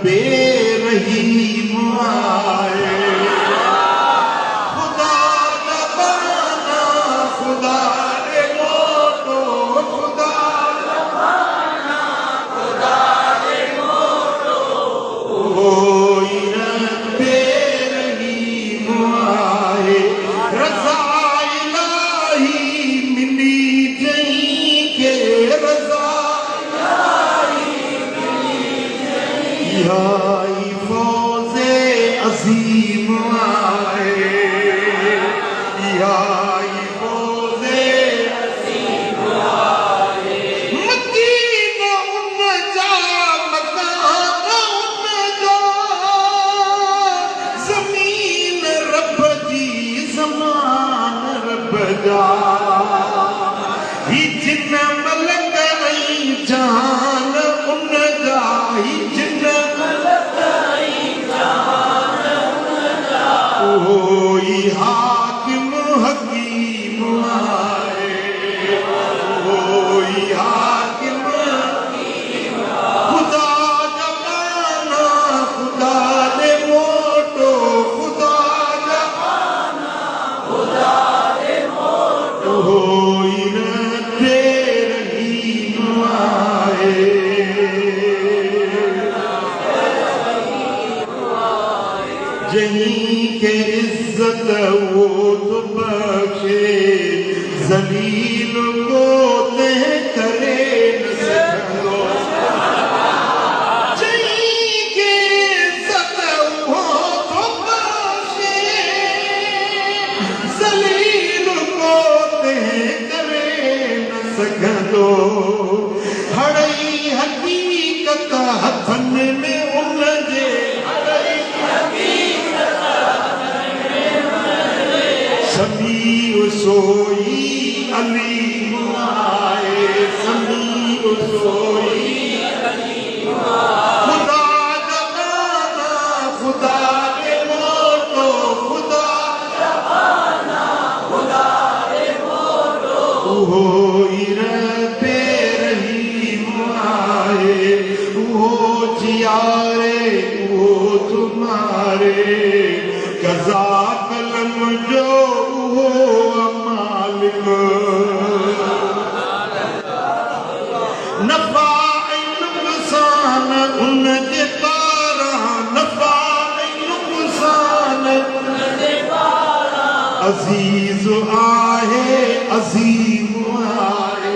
रब्बे रहीम आए। खुदा जबाना खुदा रे मोटो, खुदा जबाना खुदा रे मोटो, ओई रब्बे रहीम आए। रज़ा इलाही मिली जहीं के, रज़ा इलाही फौज़े अज़ीम आए, इलाही फौज़े अज़ीम आए। मदीना उन जा मकान उन जा, ज़मीन रब जी ज़मान रब जा। ही जिन मलक ऐं जान उन जा, ही जिन ओई हाकिम हकीम आए, ओई हाकिम हकीम। खुदा जबाना खुदा दे मोटो, खुदा जबाना खुदा दे मोटो, ओई रब्बे रहीम आए। जहीं के इज्जत वो तो बख्शे, जलील को तह करे न सको। जहीं के इज्जत वो तो बख्शे, जलील को तह करे न सको। हड़ई हकीकत हथन में उलझे, समी सोई अली आए, समी सोई अली आए। खुदा जबाना खुदा रे मोटो, खुदा जबाना खुदा रे मोटो, ओई रब्बे रहीम आए। वो जियारे वो तुम्हारे, कज़ा कलम जो मालिक। नफ़ा ऐं नुक़सान उन जे पारां, नफ़ा ऐं नुक़सान उन जे पारां। अज़ीज़ आहे अज़ीम आए,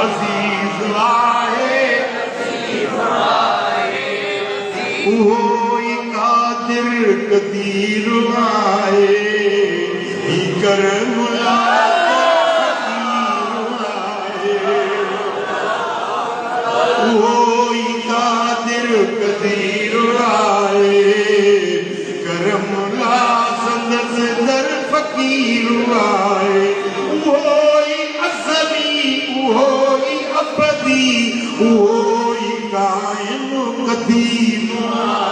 अज़ीज़ आहे अज़ीम आए। उहोई कादिर कदीर आए, ही करम आए। उहोई कादिर कदीर आए, करम ला संदस दर फकीर आए। उहोई अज़ली उहोई अबदी, उहोई कायम कदीम आए।